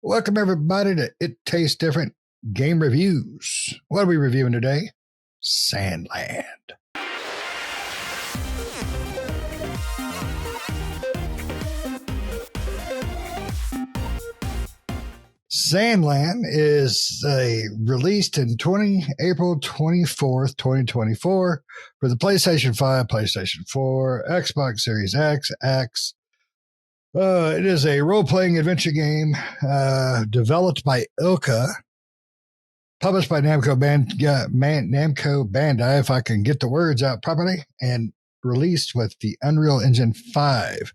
Welcome, everybody, to It Tastes Different Game Reviews. What are we reviewing today? Sandland. Sandland is released in April 24th, 2024 for the PlayStation 5, PlayStation 4, Xbox Series X. It is a role-playing adventure game developed by Ilka, published by Namco Bandai, if I can get the words out properly, and released with the Unreal Engine 5.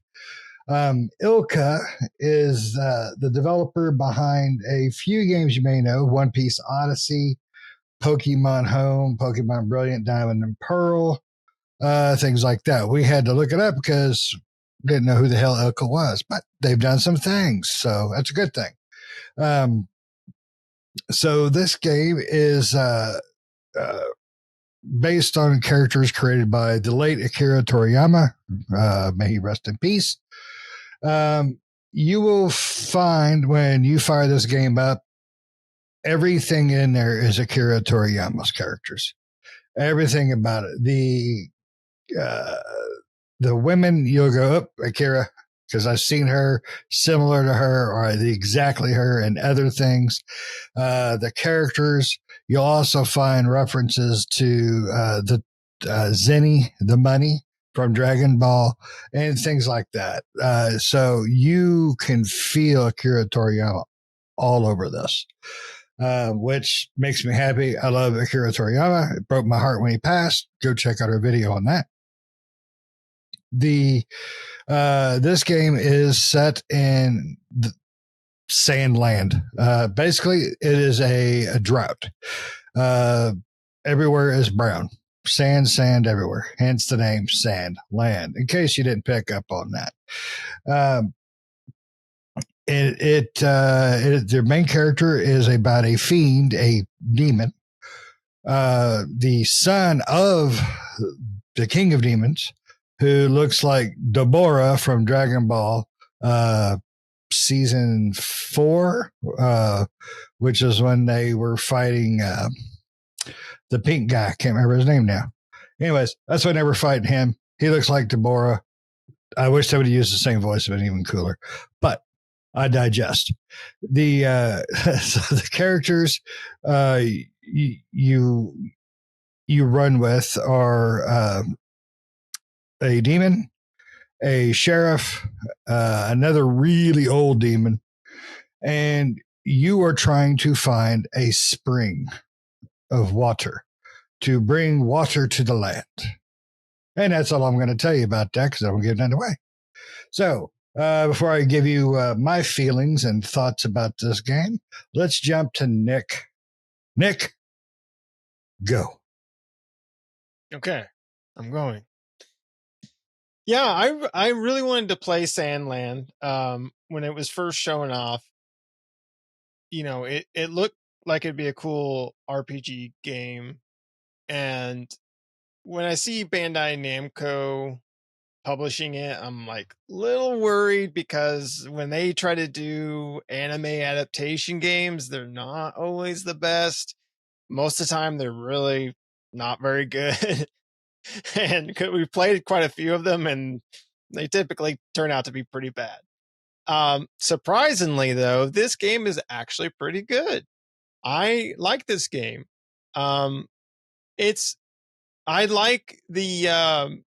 Ilka is the developer behind a few games you may know: One Piece Odyssey, Pokemon Home, Pokemon Brilliant Diamond and Pearl, things like that. We had to look it up because we didn't know who the hell Ilka was, but they've done some things, so that's a good thing. So this game is based on characters created by the late Akira Toriyama. May he rest in peace. You will find when you fire this game up, everything in there is Akira Toriyama's characters. Everything about it. The women, you'll go up, Akira, because I've seen her similar to her or exactly her and other things. The characters, you'll also find references to the Zenny, the money from Dragon Ball, and things like that. So you can feel Akira Toriyama all over this, which makes me happy. I love Akira Toriyama. It broke my heart when he passed. Go check out our video on that. This game is set in the Sandland. Basically, it is a drought. Everywhere is brown. Sand everywhere. Hence the name Sandland, in case you didn't pick up on that. Their main character is about a fiend, a demon, the son of the king of demons, who looks like Deborah from Dragon Ball season 4, which is when they were fighting the pink guy. I can't remember his name now. Anyways, that's when they were fighting him. He looks like Deborah. I wish they would have used the same voice, but even cooler. But I digest. So the characters you run with are a demon, a sheriff, another really old demon, and you are trying to find a spring of water to bring water to the land. And that's all I'm going to tell you about that, because I don't give it away. So before I give you my feelings and thoughts about this game, let's jump to Nick. Nick, go. Okay, I'm going. Yeah, I really wanted to play Sandland when it was first showing off. You know, it looked like it'd be a cool RPG game. And when I see Bandai Namco publishing it, I'm like a little worried, because when they try to do anime adaptation games, they're not always the best. Most of the time, they're really not very good. And we've played quite a few of them, and they typically turn out to be pretty bad. Surprisingly, though, this game is actually pretty good. I like this game. I like the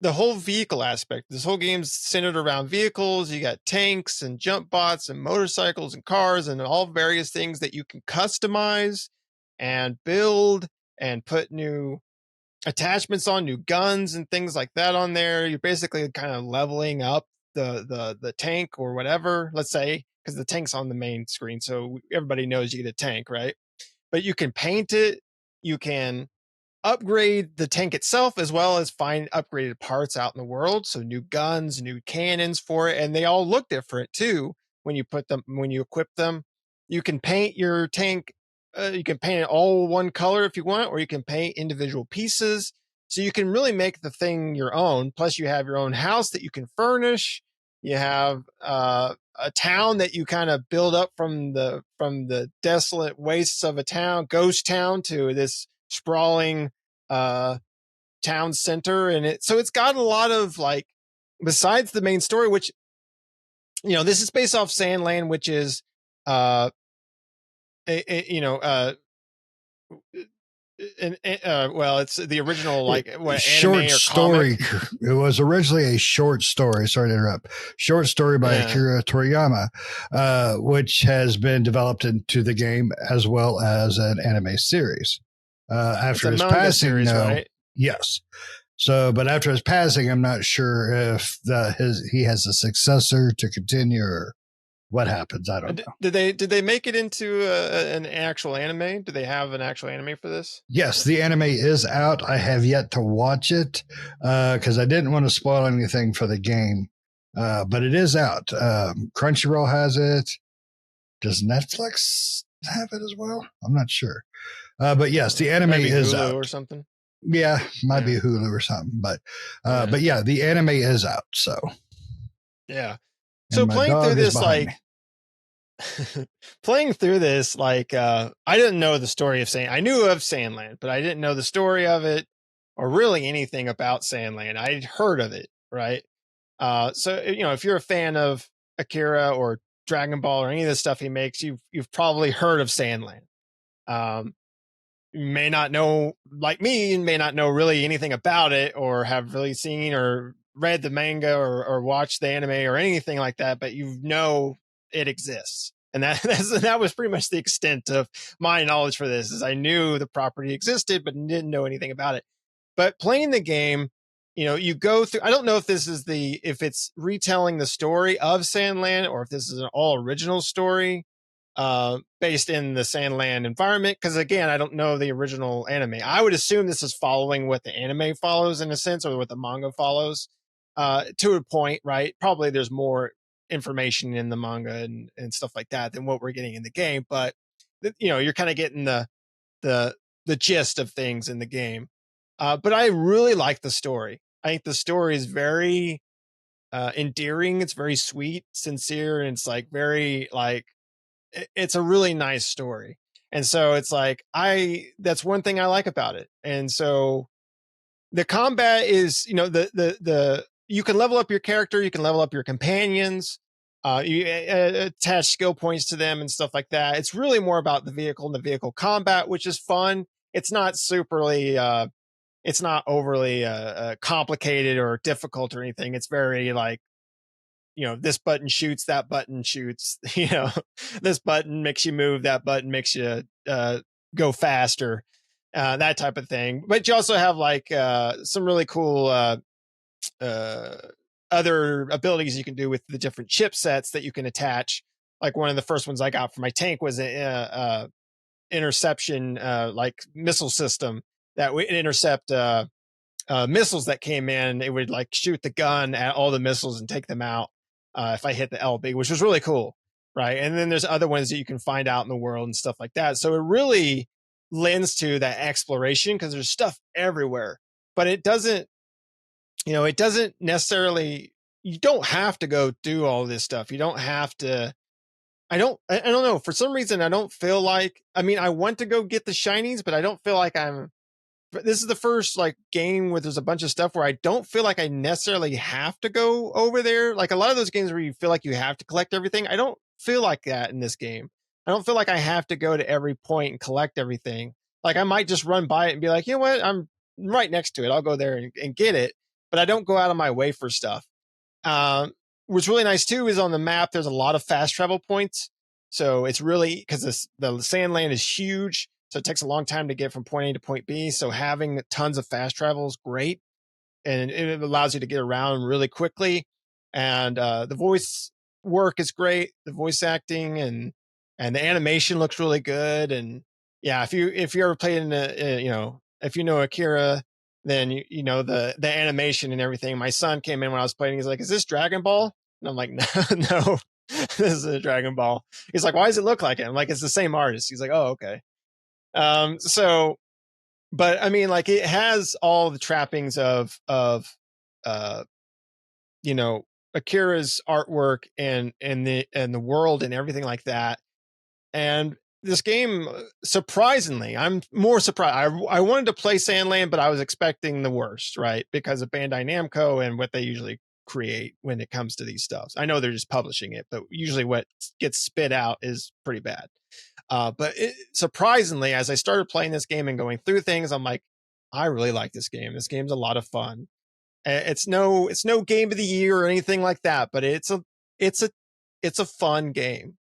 whole vehicle aspect. This whole game's centered around vehicles. You got tanks and jump bots and motorcycles and cars and all various things that you can customize and build and put new attachments on, new guns and things like that on there. You're basically kind of leveling up the tank or whatever, let's say, because the tank's on the main screen, so everybody knows you get a tank, right? But you can paint it, you can upgrade the tank itself, as well as find upgraded parts out in the world. So new guns, new cannons for it, and they all look different too when you equip them. You can paint your tank. You can paint it all one color if you want, or you can paint individual pieces. So you can really make the thing your own. Plus, you have your own house that you can furnish. You have a town that you kind of build up from the desolate wastes of a town, ghost town, to this sprawling uh, town center, and it's got a lot of like, besides the main story, which this is based off Sandland, which is uh, you know well, it's the original like what Short anime or story. comic. It was originally a short story. Sorry to interrupt. Short story by Yeah, Akira Toriyama, which has been developed into the game as well as an anime series. it's After a his manga passing, series, no, right? yes. So, but after his passing, I'm not sure if he has a successor to continue or what happens. I don't know. Did they make it into an actual anime? Do they have an actual anime for this? Yes, the anime is out. I have yet to watch it because I didn't want to spoil anything for the game. But it is out. Crunchyroll has it. Does Netflix have it as well? I'm not sure. But yes, the anime Maybe is Hulu or out. something. Yeah, might Yeah, be Hulu or something. yeah, But yeah, the anime is out. So, yeah. and So my dog is behind me. playing through this, like I didn't know the story of I knew of Sandland, but I didn't know the story of it or really anything about Sandland. I'd heard of it, right? So if you're a fan of Akira or Dragon Ball or any of the stuff he makes, you've probably heard of Sandland. Um, you may not know, like me, you may not know really anything about it or have really seen or read the manga or watched the anime or anything like that, but you know it exists. And that was pretty much the extent of my knowledge for this. Is I knew the property existed, but didn't know anything about it. But playing the game, you go through. I don't know if this is if it's retelling the story of Sandland or if this is an all original story based in the Sandland environment. Because again, I don't know the original anime. I would assume this is following what the anime follows in a sense, or what the manga follows to a point, right? Probably there's more information in the manga and stuff like that than what we're getting in the game, but you're kind of getting the the gist of things in the game. But I really like the story. I think the story is very endearing. It's very sweet, sincere, and it's like very like it's a really nice story. And so it's like that's one thing I like about it. And so the combat is, the you can level up your character, you can level up your companions, you attach skill points to them and stuff like that. It's really more about the vehicle and the vehicle combat, which is fun. It's not superly it's not overly complicated or difficult or anything. It's very like, this button shoots, that button shoots, this button makes you move, that button makes you go faster, that type of thing. But you also have like some really cool uh, other abilities you can do with the different chipsets that you can attach. Like one of the first ones I got for my tank was an interception, like missile system that would intercept missiles that came in. It would like shoot the gun at all the missiles and take them out if I hit the LB, which was really cool, right? And then there's other ones that you can find out in the world and stuff like that. So it really lends to that exploration because there's stuff everywhere, but it doesn't, it doesn't necessarily. You don't have to go do all this stuff. You don't have to. I don't know. For some reason, I don't feel like. I mean, I want to go get the shinies, but I don't feel like this is the first like game where there's a bunch of stuff where I don't feel like I necessarily have to go over there. Like a lot of those games where you feel like you have to collect everything. I don't feel like that in this game. I don't feel like I have to go to every point and collect everything. Like I might just run by it and be like, you know what? I'm right next to it. I'll go there and get it. But I don't go out of my way for stuff. Um, what's really nice too is on the map, there's a lot of fast travel points. So it's really because the Sandland is huge. So it takes a long time to get from point A to point B. So having tons of fast travel is great. And it allows you to get around really quickly. And the voice work is great. The voice acting and the animation looks really good. And yeah, if you ever played in if you know Akira, then you know the animation and everything. My son came in when I was playing. He's like, "Is this Dragon Ball?" And I'm like, "No, no, this is a Dragon Ball." He's like, "Why does it look like it?" I'm like, "It's the same artist." He's like, "Oh, okay." So, but I mean, like, it has all the trappings of uh, Akira's artwork and the world and everything like that. And this game, surprisingly, I'm more surprised. I wanted to play Sandland, but I was expecting the worst, right? Because of Bandai Namco and what they usually create when it comes to these stuffs. I know they're just publishing it, but usually what gets spit out is pretty bad. But surprisingly, as I started playing this game and going through things, I'm like, I really like this game. This game's a lot of fun. It's no game of the year or anything like that, but it's a it's a fun game.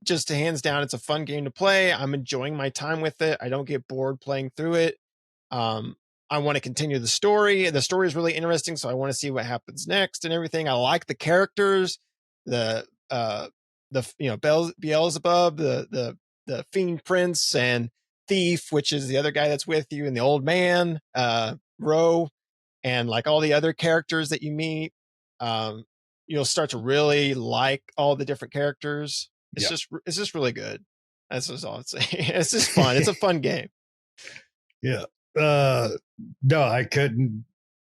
Just hands down, it's a fun game to play. I'm enjoying my time with it. I don't get bored playing through it. Um, I want to continue the story. The story is really interesting, so I want to see what happens next and everything. I like the characters, the Beelzebub, the Fiend Prince, and Thief, which is the other guy that's with you, and the old man, Ro, and like all the other characters that you meet. Um, you'll start to really like all the different characters. Yeah. It's just really good. That's just all I'd say. It's just fun. It's a fun game. Yeah. No, I couldn't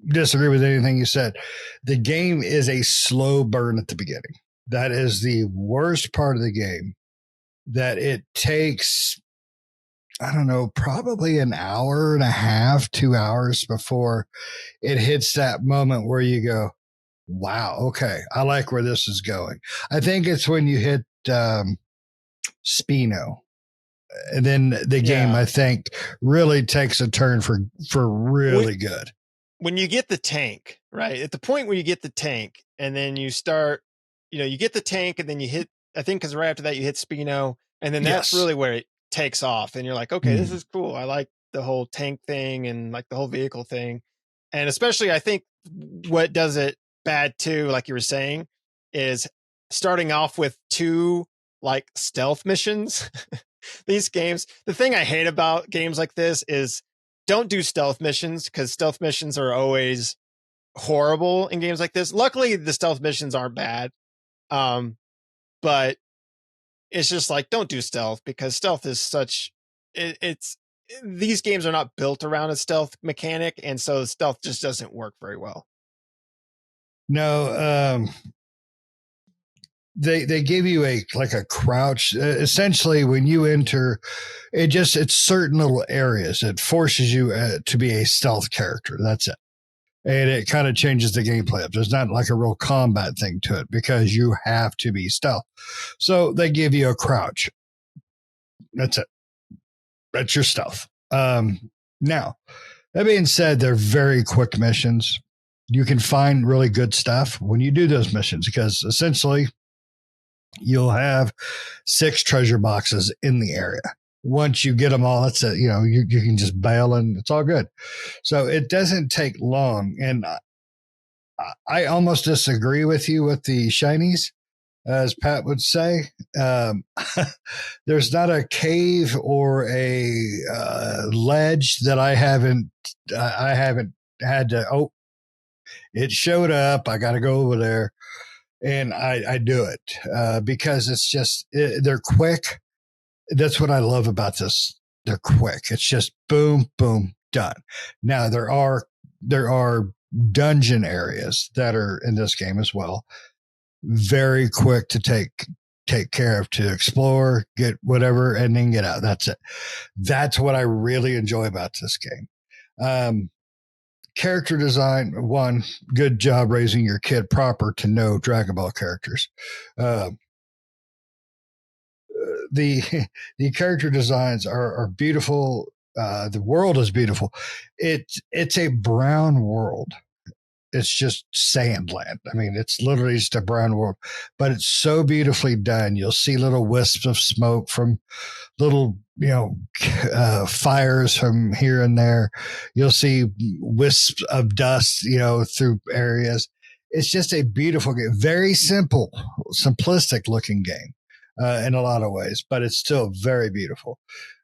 disagree with anything you said. The game is a slow burn at the beginning. That is the worst part of the game. That it takes, I don't know, probably an hour and a half, 2 hours before it hits that moment where you go, wow, okay, I like where this is going. I think it's when you hit Spino. And then the game, I think, really takes a turn for really good. When you get the tank, right? At the point where you get the tank, and then you start, you get the tank, and then you hit, I think, because right after that, you hit Spino, and then that's really where it takes off. And you're like, okay, this is cool. I like the whole tank thing and like the whole vehicle thing. And especially, I think what does it bad too, like you were saying, is starting off with 2 like stealth missions. These games, the thing I hate about games like this is don't do stealth missions, because stealth missions are always horrible in games like this. Luckily, the stealth missions aren't bad. But it's just like, don't do stealth, because stealth is it's these games are not built around a stealth mechanic, and so stealth just doesn't work very well. No, they give you a crouch. Essentially, when you enter, it's certain little areas. It forces you to be a stealth character. That's it. And it kind of changes the gameplay up. There's not like a real combat thing to it because you have to be stealth. So they give you a crouch. That's it. That's your stealth. Now, that being said, they're very quick missions. You can find really good stuff when you do those missions, because essentially you'll have 6 treasure boxes in the area. Once you get them all, that's it. You can just bail and it's all good. So it doesn't take long. And I almost disagree with you with the shinies, as Pat would say. There's not a cave or a ledge that I haven't had to. Oh, it showed up. I got to go over there, and I do it because it's just they're quick. That's what I love about this. They're quick. It's just boom, boom, done. Now there are dungeon areas that are in this game as well. Very quick to take care of, to explore, get whatever, and then get out. That's it. That's what I really enjoy about this game. Character design, one, good job raising your kid proper to know Dragon Ball characters. The character designs are beautiful. The world is beautiful. It's a brown world. It's just Sandland. I mean, it's literally just a brown world, but it's so beautifully done. You'll see little wisps of smoke from little, fires from here and there. You'll see wisps of dust, through areas. It's just a beautiful game. Very simple, simplistic looking game in a lot of ways, but it's still very beautiful.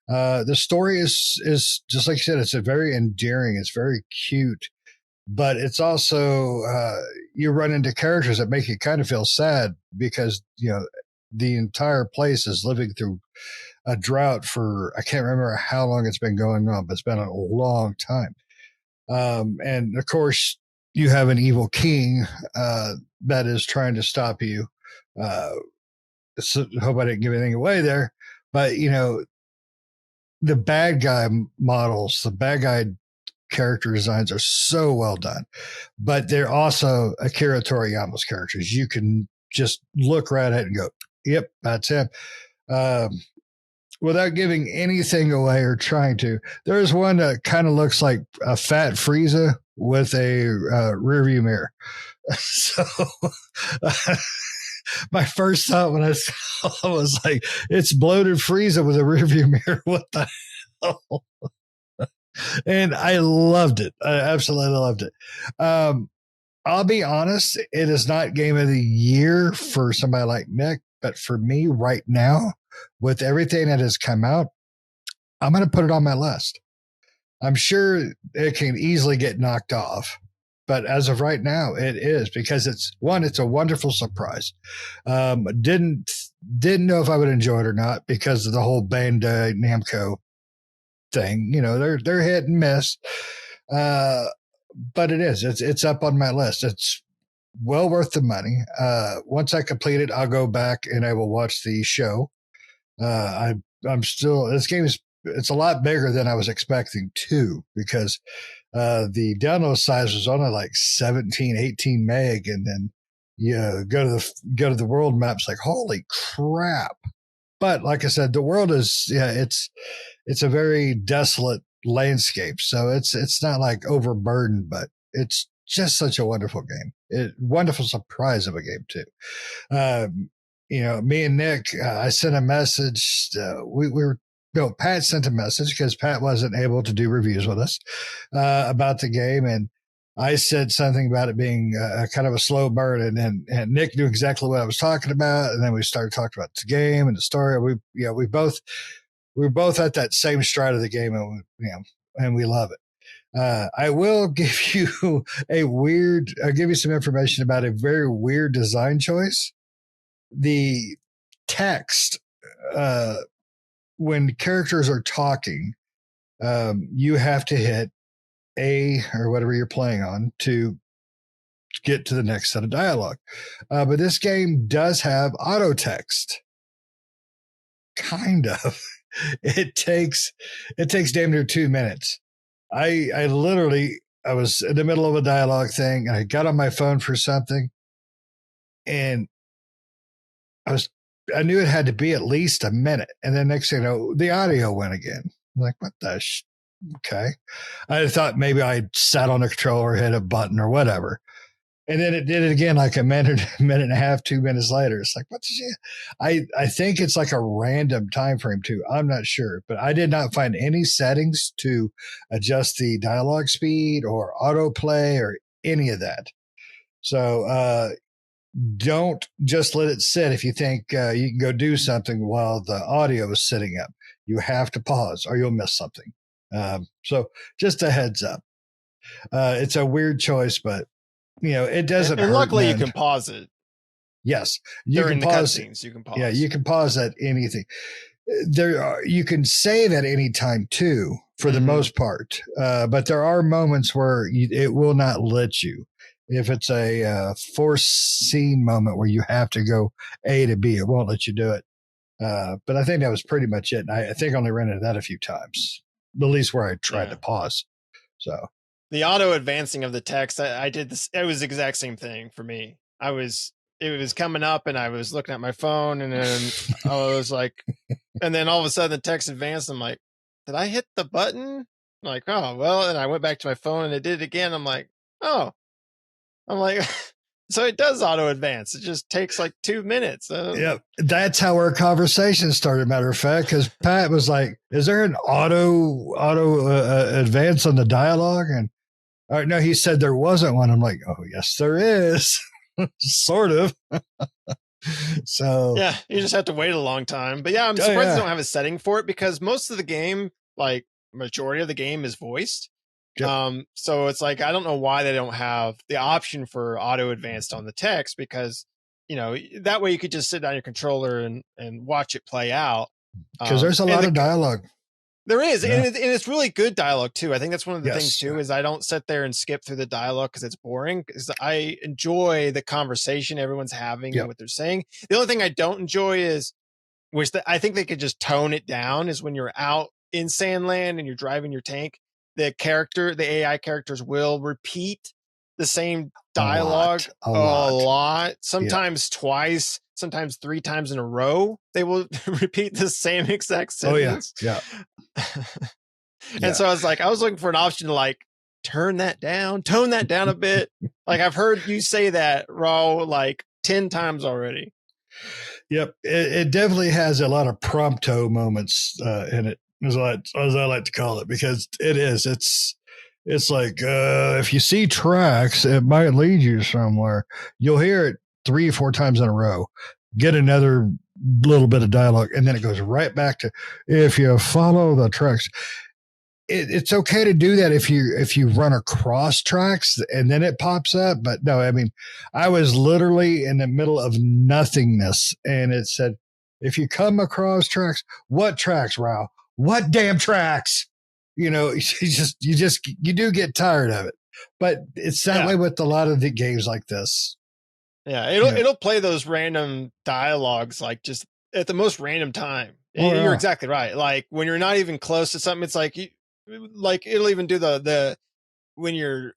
The story is just like you said, it's a very endearing. It's very cute. But it's also you run into characters that make you kind of feel sad because the entire place is living through a drought for, I can't remember how long it's been going on, but it's been a long time. And of course, you have an evil king that is trying to stop you. So, hope I didn't give anything away there, but the bad guy models, the bad guy character designs are so well done, but they're also Akira Toriyama's characters. You can just look right at it and go, "Yep, that's him." Um, Without giving anything away or trying to, there's one that kind of looks like a fat Frieza with a rear view mirror. So my first thought when I saw it was like, it's bloated Frieza with a rear view mirror. What the hell? And I loved it. I absolutely loved it. I'll be honest, it is not game of the year for somebody like Nick, but for me right now, with everything that has come out, I'm going to put it on my list. I'm sure it can easily get knocked off, but as of right now, it is because it's a wonderful surprise. Didn't know if I would enjoy it or not because of the whole Bandai Namco thing. They're hit and miss. But it's up on my list. It's well worth the money. Once I complete it, I'll go back and I will watch the show. I'm still, this game it's a lot bigger than I was expecting too, because the download size was only like 17, 18 meg. And then you go to the world maps, like, holy crap. But like I said, the world is, it's a very desolate landscape. So it's not like overburdened, but it's just such a wonderful game. Wonderful surprise of a game too. Me and Nick, I sent a message. Pat sent a message because Pat wasn't able to do reviews with us about the game. And I said something about it being kind of a slow burn, and Nick knew exactly what I was talking about. And then we started talking about the game and the story. We were both at that same stride of the game, and we love it. I will give you I'll give you some information about a very weird design choice. The text, when characters are talking, you have to hit A or whatever you're playing on to get to the next set of dialogue. But this game does have auto text. Kind of. It takes damn near 2 minutes. I literally, I was in the middle of a dialogue thing and I got on my phone for something, and I knew it had to be at least a minute. And then next thing you know, the audio went again. I'm like, what the okay. I thought maybe I sat on the controller, hit a button or whatever. And then it did it again like a minute and a half, 2 minutes later. It's like, what the shit? I think it's like a random time frame too. I'm not sure, but I did not find any settings to adjust the dialogue speed or autoplay or any of that. So don't just let it sit if you think you can go do something while the audio is sitting up. You have to pause or you'll miss something. So just a heads up. It's a weird choice, but it doesn't hurt. And luckily you can pause it. Yes, you can pause cutscenes. You can pause. Yeah, you can pause at anything. You can save at any time too, for the most part. But there are moments where it will not let you. If it's a forced scene moment where you have to go A to B, it won't let you do it. But I think that was pretty much it. And I think I only ran into that a few times, at least where I tried to pause. So the auto advancing of the text, I did this. It was the exact same thing for me. It was coming up and I was looking at my phone and then I was like, and then all of a sudden the text advanced. I'm like, did I hit the button? I'm like, oh, well, and I went back to my phone and it did it again. I'm like, so it does auto advance. It just takes like 2 minutes. Yeah, that's how our conversation started. Matter of fact, because Pat was like, "Is there an auto advance on the dialogue?" And no, he said there wasn't one. I'm like, "Oh, yes, there is." Sort of. So yeah, you just have to wait a long time. But yeah, I'm surprised they don't have a setting for it because most of the game, like majority of the game, is voiced. Yep. So it's like, I don't know why they don't have the option for auto advanced on the text, because that way you could just sit down your controller and watch it play out. Because there's a lot of dialogue. There is, Yeah. and it's really good dialogue too. I think that's one of the things Yes. too is I don't sit there and skip through the dialogue because it's boring. Because I enjoy the conversation everyone's having and Yep. what they're saying. The only thing I don't enjoy is, I think they could just tone it down, is when you're out in Sandland and you're driving your tank, the AI characters will repeat the same A dialogue lot. A a lot. lot, Yeah. sometimes twice, sometimes 3 times in a row. They will repeat the same exact Oh yeah. sentence. Yeah. And Yeah. so I was looking for an option to like tone that down a bit. Like I've heard you say that, Raw, like 10 times already. Yep. It definitely has a lot of prompto moments in it, as I like to call it, because it is. It's like if you see tracks, it might lead you somewhere. You'll hear it 3 or 4 times in a row. Get another little bit of dialogue, and then it goes right back to if you follow the tracks. It's okay to do that if you run across tracks and then it pops up. But no, I mean, I was literally in the middle of nothingness, and it said, "If you come across tracks, what tracks, Rao? What damn tracks?" You know, you do get tired of it. But it's that Yeah. way with a lot of the games like this. Yeah. You know, It'll play those random dialogues like just at the most random time. oh You're yeah, exactly right. Like when you're not even close to something, it's like like it'll even do the when you're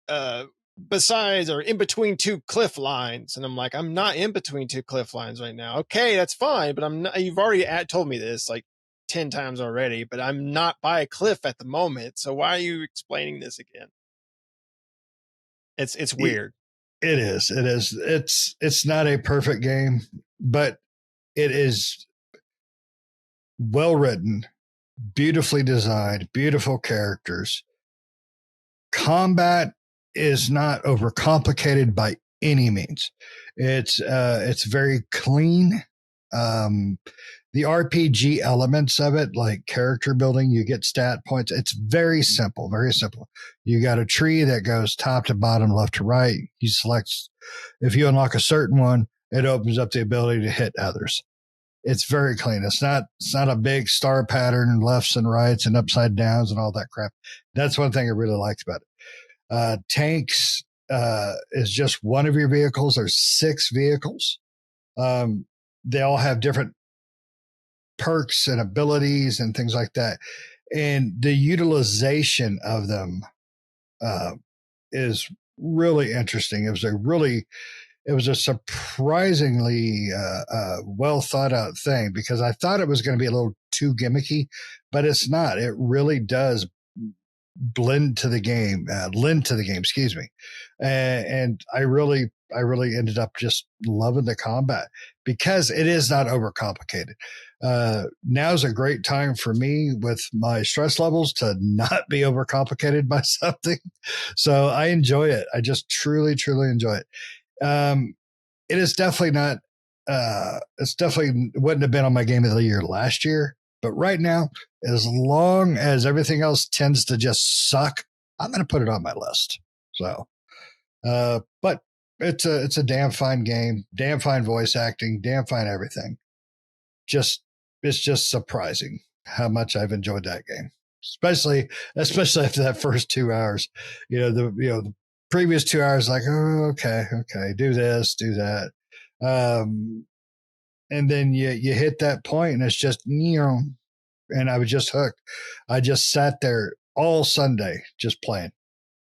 uh besides or in between two cliff lines, and I'm like, I'm not in between two cliff lines right now. Okay, that's fine, but I'm not. You've already told me this like 10 times already, but I'm not by a cliff at the moment, so why are you explaining this again? It's it, weird. it is. It is. It's not a perfect game, but it is well written, beautifully designed, beautiful characters. Combat is not overcomplicated by any means. It's very clean. Um, the RPG elements of it, like character building, you get stat points. It's very simple, very simple. You got a tree that goes top to bottom, left to right. You select, if you unlock a certain one, it opens up the ability to hit others. It's very clean. It's not a big star pattern, lefts and rights and upside downs and all that crap. That's one thing I really liked about it. Tanks is just one of your vehicles. There's 6 vehicles. Um, they all have different perks and abilities and things like that. And the utilization of them uh, is really interesting. It was a surprisingly well thought out thing, because I thought it was going to be a little too gimmicky, but it's not. It really does lend to the game, excuse me. And I really ended up just loving the combat because it is not overcomplicated. Now's a great time for me with my stress levels to not be overcomplicated by something. So I enjoy it. I just truly, truly enjoy it. It is definitely not, it's definitely wouldn't have been on my game of the year last year. But right now, as long as everything else tends to just suck, I'm going to put it on my list. So, but it's a damn fine game, damn fine voice acting, damn fine everything. Just it's just surprising how much I've enjoyed that game, especially after that first 2 hours. The previous 2 hours, like, oh, okay, do this, do that. Um, and then you hit that point and it's just, and I was just hooked. I just sat there all Sunday just playing.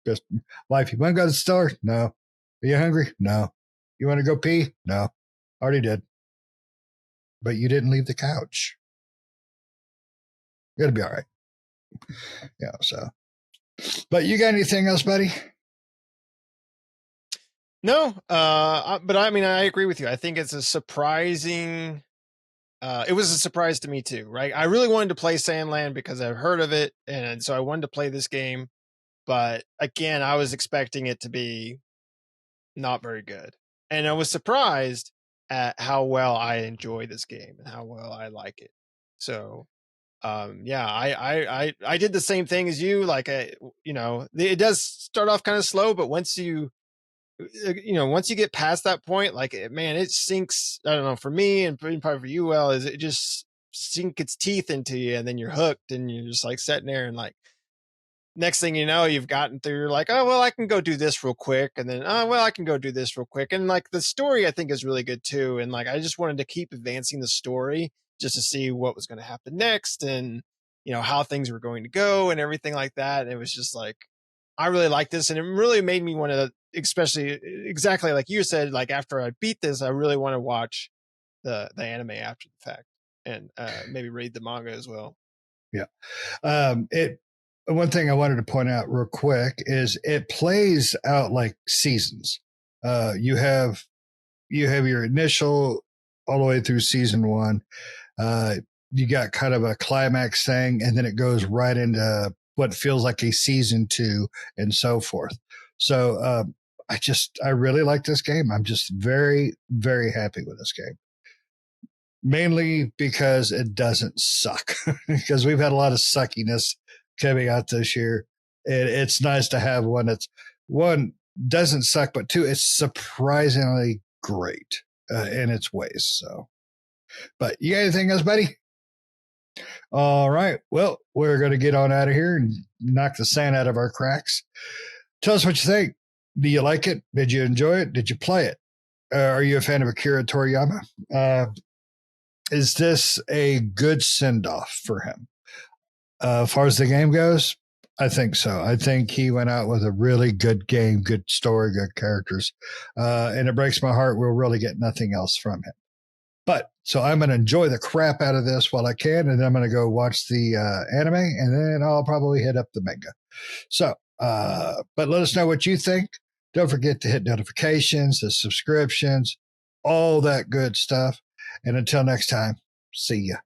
Just, wife, you want to go to the store? No. Are you hungry? No. You want to go pee? No. Already did. But you didn't leave the couch. It'll be all right. Yeah. So, but you got anything else, buddy? No, but I mean, I agree with you. I think it's a surprising. It was a surprise to me too, right? I really wanted to play Sandland because I've heard of it, and so I wanted to play this game. But again, I was expecting it to be not very good, and I was surprised at how well I enjoy this game and how well I like it. So, yeah, I did the same thing as you. Like, it does start off kind of slow, but once you get past that point, like, man, it sinks. I don't know, for me and probably for you, well, is it just sink its teeth into you, and then you're hooked, and you're just like sitting there, and like next thing you know, you've gotten through. You're like, oh well, I can go do this real quick, and then oh well, I can go do this real quick, and like the story I think is really good too, and like I just wanted to keep advancing the story just to see what was going to happen next, and how things were going to go and everything like that. And it was just like I really liked this, and it really made me want to, especially exactly like you said, like after I beat this, I really want to watch the anime after the fact, and maybe read the manga as well. Yeah. It one thing I wanted to point out real quick is it plays out like seasons. You have your initial all the way through season one. You got kind of a climax thing, and then it goes right into what feels like a season two, and so forth. So I really like this game. I'm just very, very happy with this game. Mainly because it doesn't suck. Because we've had a lot of suckiness coming out this year. It's nice to have one that's one doesn't suck, but two, it's surprisingly great in its ways. So, but you got anything else, buddy? All right. Well, we're going to get on out of here and knock the sand out of our cracks. Tell us what you think. Do you like it? Did you enjoy it? Did you play it? Are you a fan of Akira Toriyama? Is this a good send off for him? As far as the game goes, I think so. I think he went out with a really good game, good story, good characters. And it breaks my heart we'll really get nothing else from him. But so I'm going to enjoy the crap out of this while I can, and then I'm going to go watch the anime, and then I'll probably hit up the manga. So, but let us know what you think. Don't forget to hit notifications, the subscriptions, all that good stuff. And until next time, see ya.